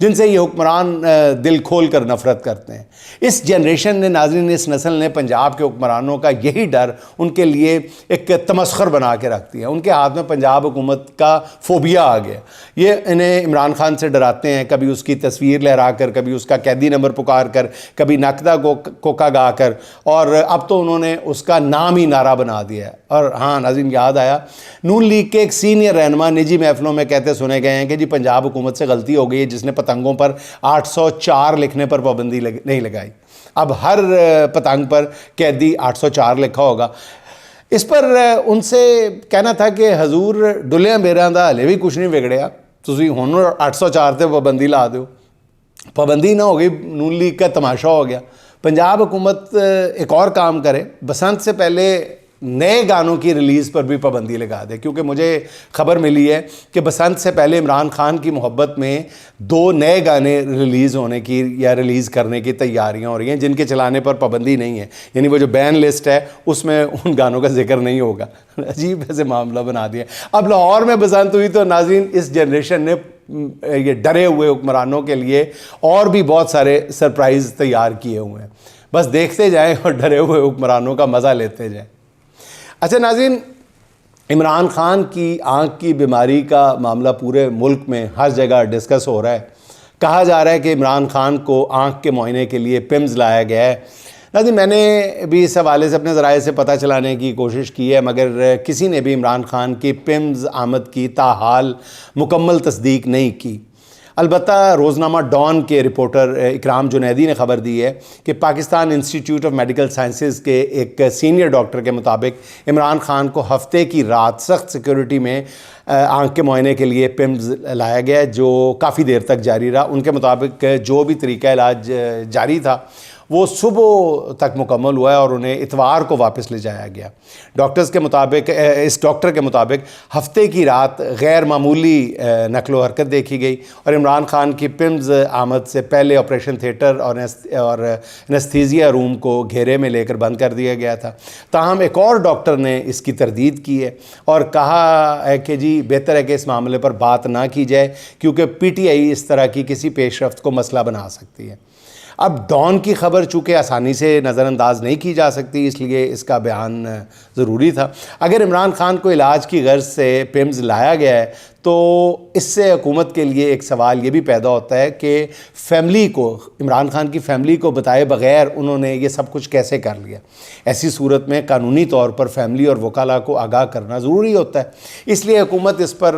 جن سے یہ حکمران دل کھول کر نفرت کرتے ہیں۔ اس جنریشن نے، ناظرین، اس نسل نے پنجاب کے حکمرانوں کا یہی ڈر ان کے لیے ایک تمسخر بنا کے رکھ دیا۔ ان کے ہاتھ میں پنجاب حکومت کا فوبیا آ گیا۔ یہ انہیں عمران خان سے ڈراتے ہیں، کبھی اس کی تصویر لہرا کر، کبھی اس کا قیدی نمبر پکار کر، کبھی نقدہ کوکا گا کر، اور اب تو انہوں نے اس کا نام ہی نعرہ بنا دیا ہے۔ اور ہاں ناظرین، یاد آیا، نون لیگ کے ایک سینئر رہنما نجی محفلوں میں کہتے سنے گئے ہیں کہ جی پنجاب حکومت سے غلطی ہو گئی ہے جس نے پتنگوں پر 804 لکھنے پر پابندی نہیں لگائی۔ اب ہر پتنگ پر قیدی 804 لکھا ہوگا۔ اس پر ان سے کہنا تھا کہ حضور ڈلیاں بیراں دا ہلے بھی کچھ نہیں بگڑیا، تسی ہن 804 تے پابندی لا دیو۔ پابندی نہ ہو گئی، نون لیگ کا تماشا ہو گیا۔ پنجاب حکومت ایک اور کام کرے، بسنت سے پہلے نئے گانوں کی ریلیز پر بھی پابندی لگا دے، کیونکہ مجھے خبر ملی ہے کہ بسنت سے پہلے عمران خان کی محبت میں 2 نئے گانے ریلیز ہونے کی یا ریلیز کرنے کی تیاریاں ہو رہی ہیں جن کے چلانے پر پابندی نہیں ہے، یعنی وہ جو بین لسٹ ہے اس میں ان گانوں کا ذکر نہیں ہوگا۔ عجیب ایسے معاملہ بنا دیا۔ اب لاہور میں بسنت ہوئی تو ناظرین اس جنریشن نے یہ ڈرے ہوئے حکمرانوں کے لیے اور بھی بہت سارے سرپرائز تیار کیے ہوئے ہیں، بس دیکھتے جائیں اور ڈرے ہوئے حکمرانوں کا مزہ لیتے جائیں۔ اچھا ناظرین، عمران خان کی آنکھ کی بیماری کا معاملہ پورے ملک میں ہر جگہ ڈسکس ہو رہا ہے۔ کہا جا رہا ہے کہ عمران خان کو آنکھ کے معائنے کے لیے پمز لایا گیا ہے۔ ناظرین، میں نے بھی اس حوالے سے اپنے ذرائع سے پتہ چلانے کی کوشش کی ہے، مگر کسی نے بھی عمران خان کی پمز آمد کی تاحال مکمل تصدیق نہیں کی۔ البتہ روزنامہ ڈان کے رپورٹر اکرام جنیدی نے خبر دی ہے کہ Pakistan institute of medical sciences کے ایک سینئر ڈاکٹر کے مطابق عمران خان کو ہفتے کی رات سخت سیکیورٹی میں آنکھ کے معائنے کے لیے پمز لایا گیا، جو کافی دیر تک جاری رہا۔ ان کے مطابق جو بھی طریقہ علاج جاری تھا وہ صبح تک مکمل ہوا ہے اور انہیں اتوار کو واپس لے جایا گیا۔ اس ڈاکٹر کے مطابق ہفتے کی رات غیر معمولی نقل و حرکت دیکھی گئی اور عمران خان کی پمز آمد سے پہلے آپریشن تھیٹر اور انستھیزیا روم کو گھیرے میں لے کر بند کر دیا گیا تھا۔ تاہم ایک اور ڈاکٹر نے اس کی تردید کی ہے اور کہا ہے کہ جی بہتر ہے کہ اس معاملے پر بات نہ کی جائے، کیونکہ پی ٹی آئی اس طرح کی کسی پیش رفت کو مسئلہ بنا سکتی ہے۔ اب ڈان کی خبر چونکہ آسانی سے نظر انداز نہیں کی جا سکتی، اس لیے اس کا بیان ضروری تھا۔ اگر عمران خان کو علاج کی غرض سے پمز لایا گیا ہے تو اس سے حکومت کے لیے ایک سوال یہ بھی پیدا ہوتا ہے کہ فیملی کو، عمران خان کی فیملی کو بتائے بغیر انہوں نے یہ سب کچھ کیسے کر لیا۔ ایسی صورت میں قانونی طور پر فیملی اور وکلاء کو آگاہ کرنا ضروری ہوتا ہے۔ اس لیے حکومت اس پر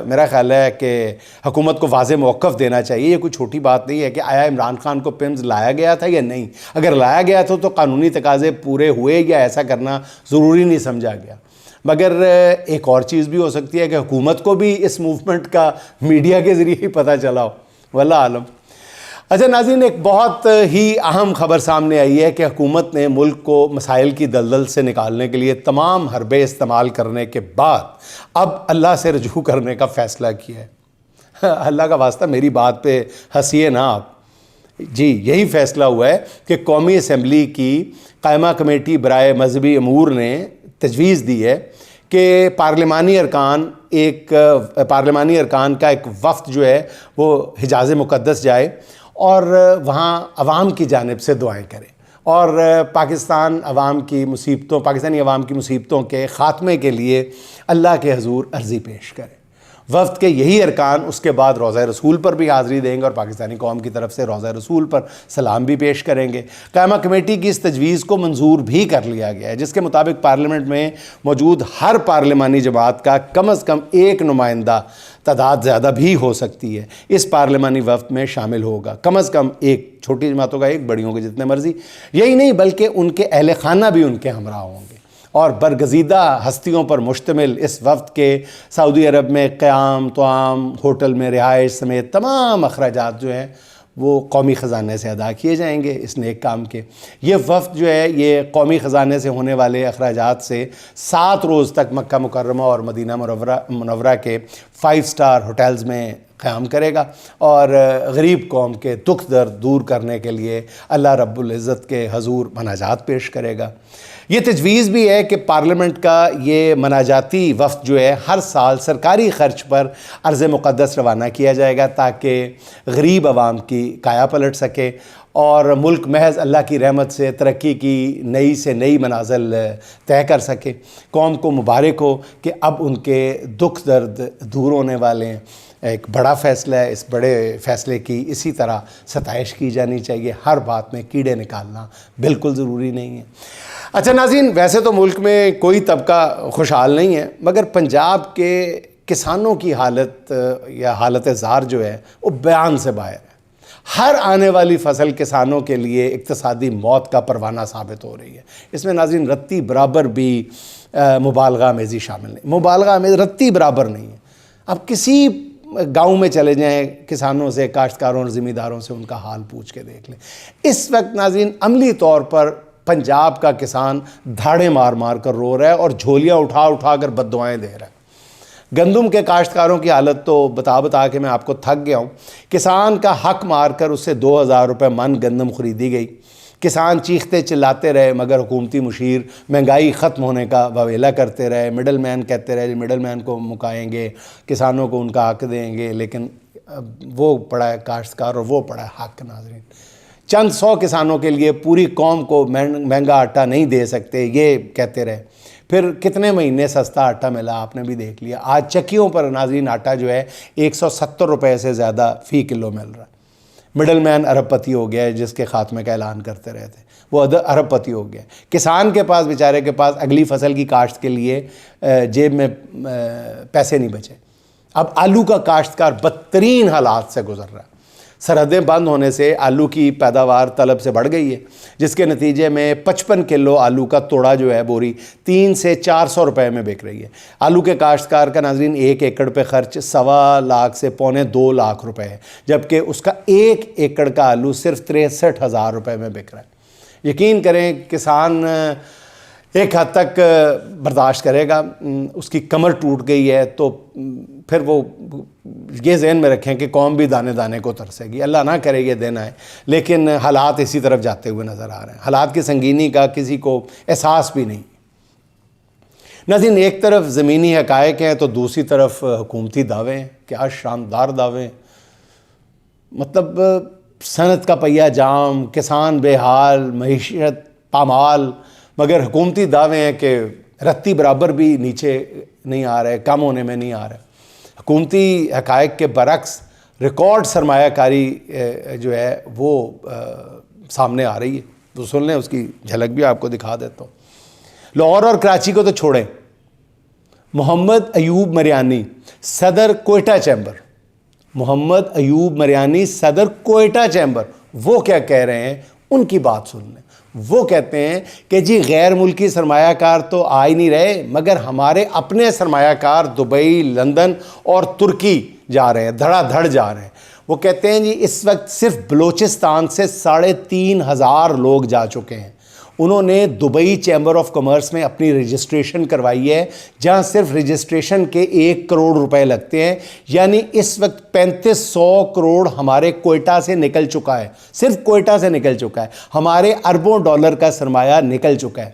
میرا خیال ہے کہ حکومت کو واضح موقف دینا چاہیے۔ یہ کوئی چھوٹی بات نہیں ہے کہ آیا عمران خان کو پمز لایا گیا تھا یا نہیں۔ اگر لایا گیا تھا تو قانونی تقاضے پورے ہوئے یا ایسا کرنا ضروری نہیں سمجھا گیا۔ مگر ایک اور چیز بھی ہو سکتی ہے کہ حکومت کو بھی اس موومنٹ کا میڈیا کے ذریعے ہی پتہ چلا ہو، واللہ عالم۔ اچھا ناظرین، ایک بہت ہی اہم خبر سامنے آئی ہے کہ حکومت نے ملک کو مسائل کی دلدل سے نکالنے کے لیے تمام حربے استعمال کرنے کے بعد اب اللہ سے رجوع کرنے کا فیصلہ کیا ہے۔ اللہ کا واسطہ میری بات پہ ہنسیے نا آپ۔ جی یہی فیصلہ ہوا ہے کہ قومی اسمبلی کی قائمہ کمیٹی برائے مذہبی امور نے تجویز دی ہے کہ پارلیمانی ارکان کا ایک وفد جو ہے وہ حجاز مقدس جائے اور وہاں عوام کی جانب سے دعائیں کرے اور پاکستانی عوام کی مصیبتوں کے خاتمے کے لیے اللہ کے حضور عرضی پیش کرے۔ وفد کے یہی ارکان اس کے بعد روضہ رسول پر بھی حاضری دیں گے اور پاکستانی قوم کی طرف سے روضہ رسول پر سلام بھی پیش کریں گے۔ قائمہ کمیٹی کی اس تجویز کو منظور بھی کر لیا گیا ہے، جس کے مطابق پارلیمنٹ میں موجود ہر پارلیمانی جماعت کا کم از کم ایک نمائندہ، تعداد زیادہ بھی ہو سکتی ہے، اس پارلیمانی وفد میں شامل ہوگا۔ کم از کم ایک، چھوٹی جماعتوں کا ایک، بڑیوں کے جتنے مرضی۔ یہی نہیں بلکہ ان کے اہل خانہ بھی ان کے ہمراہ ہوں گے۔ اور برگزیدہ ہستیوں پر مشتمل اس وفد کے سعودی عرب میں قیام، طعام، ہوٹل میں رہائش سمیت تمام اخراجات جو ہیں وہ قومی خزانے سے ادا کیے جائیں گے اس نیک کام کے۔ یہ وفد جو ہے یہ قومی خزانے سے ہونے والے اخراجات سے 7 روز تک مکہ مکرمہ اور مدینہ منورہ کے 5 اسٹار ہوٹلز میں قیام کرے گا اور غریب قوم کے دکھ درد دور کرنے کے لیے اللہ رب العزت کے حضور مناجات پیش کرے گا۔ یہ تجویز بھی ہے کہ پارلیمنٹ کا یہ مناجاتی وفد جو ہے ہر سال سرکاری خرچ پر ارض مقدس روانہ کیا جائے گا تاکہ غریب عوام کی کایا پلٹ سکے اور ملک محض اللہ کی رحمت سے ترقی کی نئی سے نئی منازل طے کر سکے۔ قوم کو مبارک ہو کہ اب ان کے دکھ درد دور ہونے والے ہیں۔ ایک بڑا فیصلہ ہے، اس بڑے فیصلے کی اسی طرح ستائش کی جانی چاہیے۔ ہر بات میں کیڑے نکالنا بالکل ضروری نہیں ہے۔ اچھا ناظرین، ویسے تو ملک میں کوئی طبقہ خوشحال نہیں ہے، مگر پنجاب کے کسانوں کی حالت یا حالت زار جو ہے وہ بیان سے باہر ہے۔ ہر آنے والی فصل کسانوں کے لیے اقتصادی موت کا پروانہ ثابت ہو رہی ہے۔ اس میں ناظرین رتی برابر بھی مبالغہ آمیزی شامل نہیں، مبالغہ آمیز رتی برابر نہیں ہے۔ اب کسی گاؤں میں چلے جائیں، کسانوں سے، کاشتکاروں اور زمینداروں سے ان کا حال پوچھ کے دیکھ لیں۔ اس وقت ناظرین عملی طور پر پنجاب کا کسان دھاڑے مار مار کر رو رہا ہے اور جھولیاں اٹھا اٹھا کر بد دعائیں دے رہا ہے۔ گندم کے کاشتکاروں کی حالت تو بتا کے میں آپ کو تھک گیا ہوں۔ کسان کا حق مار کر اس سے 2000 روپے من گندم خریدی گئی۔ کسان چیختے چلاتے رہے مگر حکومتی مشیر مہنگائی ختم ہونے کا واویلا کرتے رہے۔ مڈل مین کہتے رہے مڈل مین کو مکائیں گے، کسانوں کو ان کا حق دیں گے، لیکن وہ پڑا ہے کاشتکار اور وہ پڑا ہے حق۔ ناظرین چند 100 کسانوں کے لیے پوری قوم کو مہنگا آٹا نہیں دے سکتے یہ کہتے رہے۔ پھر کتنے مہینے سستا آٹا ملا آپ نے بھی دیکھ لیا۔ آج چکیوں پر ناظرین آٹا جو ہے 170 روپے سے زیادہ فی کلو مل رہا ہے۔ مڈل مین ارب پتی ہو گیا ہے، جس کے خاتمے کا اعلان کرتے رہے تھے، وہ ارب پتی ہو گیا۔ کسان کے پاس، بیچارے کے پاس اگلی فصل کی کاشت کے لیے جیب میں پیسے نہیں بچے۔ اب آلو کا کاشتکار بدترین حالات سے گزر رہا ہے۔ سرحدیں بند ہونے سے آلو کی پیداوار طلب سے بڑھ گئی ہے، جس کے نتیجے میں 55 کلو آلو کا توڑا جو ہے بوری 300 سے 400 روپے میں بک رہی ہے۔ آلو کے کاشتکار کا ناظرین 1 ایکڑ پہ خرچ 1.25 لاکھ سے 1.25 لاکھ روپے ہے، جبکہ اس کا 1 ایکڑ کا آلو صرف 63,000 روپے میں بک رہا ہے۔ یقین کریں کسان ایک حد تک برداشت کرے گا، اس کی کمر ٹوٹ گئی ہے تو پھر وہ یہ ذہن میں رکھیں کہ قوم بھی دانے دانے کو ترسے گی۔ اللہ نہ کرے یہ دن آئے، لیکن حالات اسی طرف جاتے ہوئے نظر آ رہے ہیں۔ حالات کی سنگینی کا کسی کو احساس بھی نہیں۔ ناظرین ایک طرف زمینی حقائق ہیں تو دوسری طرف حکومتی دعوے ہیں۔ کیا شاندار دعوے ہیں، مطلب صنعت کا پہیہ جام، کسان بے حال، معیشت پامال، مگر حکومتی دعوے ہیں کہ رتی برابر بھی نیچے نہیں آ رہے، کم ہونے میں نہیں آ رہے۔ حکومتی حقائق کے برعکس ریکارڈ سرمایہ کاری جو ہے وہ سامنے آ رہی ہے۔ تو سن لیں، اس کی جھلک بھی آپ کو دکھا دیتا ہوں۔ لاہور اور کراچی کو تو چھوڑیں، محمد ایوب مریانی صدر کوئٹہ چیمبر، محمد ایوب مریانی صدر کوئٹہ چیمبر، وہ کیا کہہ رہے ہیں ان کی بات سن لیں۔ وہ کہتے ہیں کہ جی غیر ملکی سرمایہ کار تو آ ہی نہیں رہے، مگر ہمارے اپنے سرمایہ کار دبئی، لندن اور ترکی جا رہے ہیں، دھڑا دھڑ جا رہے ہیں۔ وہ کہتے ہیں جی اس وقت صرف بلوچستان سے 3,500 لوگ جا چکے ہیں۔ انہوں نے دبئی چیمبر آف کامرس میں اپنی رجسٹریشن کروائی ہے، جہاں صرف رجسٹریشن کے 1 کروڑ روپے لگتے ہیں، یعنی اس وقت 3500 کروڑ ہمارے کوئٹہ سے نکل چکا ہے، صرف کوئٹہ سے نکل چکا ہے، ہمارے اربوں ڈالر کا سرمایہ نکل چکا ہے۔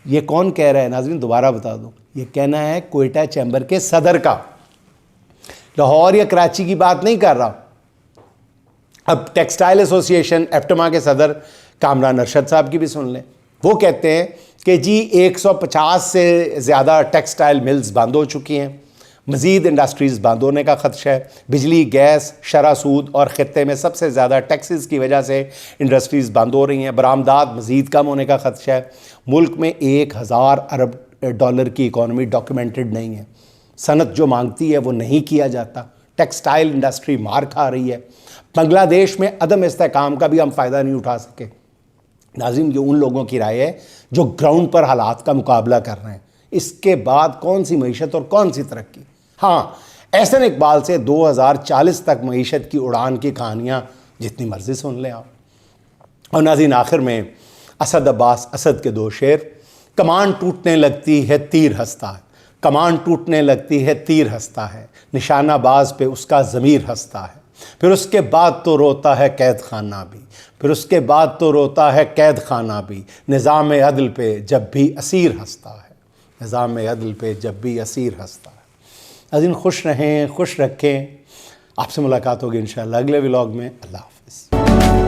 یہ کون کہہ رہا ہے ناظرین؟ دوبارہ بتا دوں، یہ کہنا ہے کوئٹہ چیمبر کے صدر کا، لاہور یا کراچی کی بات نہیں کر رہا۔ اب ٹیکسٹائل ایسوسی ایشن ایپٹما کے صدر کامران ارشد صاحب کی بھی سن لیں۔ وہ کہتے ہیں کہ جی 150 سے زیادہ ٹیکسٹائل ملز بند ہو چکی ہیں، مزید انڈسٹریز بند ہونے کا خدشہ ہے، بجلی، گیس، شرح سود اور خطے میں سب سے زیادہ ٹیکسز کی وجہ سے انڈسٹریز بند ہو رہی ہیں، برآمدات مزید کم ہونے کا خدشہ ہے۔ ملک میں 1000 ارب ڈالر کی اکانومی ڈاکیومنٹڈ نہیں ہے، صنعت جو مانگتی ہے وہ نہیں کیا جاتا، ٹیکسٹائل انڈسٹری مار کھا رہی ہے۔ بنگلہ دیش میں عدم استحکام کا بھی ہم فائدہ نہیں اٹھا سکے۔ ناظرین یہ ان لوگوں کی رائے ہے جو گراؤنڈ پر حالات کا مقابلہ کر رہے ہیں۔ اس کے بعد کون سی معیشت اور کون سی ترقی؟ ہاں، احسن اقبال سے 2040 تک معیشت کی اڑان کی کہانیاں جتنی مرضی سن لیں آپ۔ اور ناظرین آخر میں اسد عباس اسد کے 2 شعر، کمان ٹوٹنے لگتی ہے تیر ہنستا ہے، کمان ٹوٹنے لگتی ہے تیر ہنستا ہے، نشانہ باز پہ اس کا ضمیر ہنستا ہے، پھر اس کے بعد تو روتا ہے قید خانہ بھی، پھر اس کے بعد تو روتا ہے قید خانہ بھی، نظام عدل پہ جب بھی اسیر ہنستا ہے، نظام عدل پہ جب بھی اسیر ہنستا ہے۔ ناظرین خوش رہیں، خوش رکھیں، آپ سے ملاقات ہوگی انشاءاللہ اگلے ولاگ میں۔ اللہ حافظ۔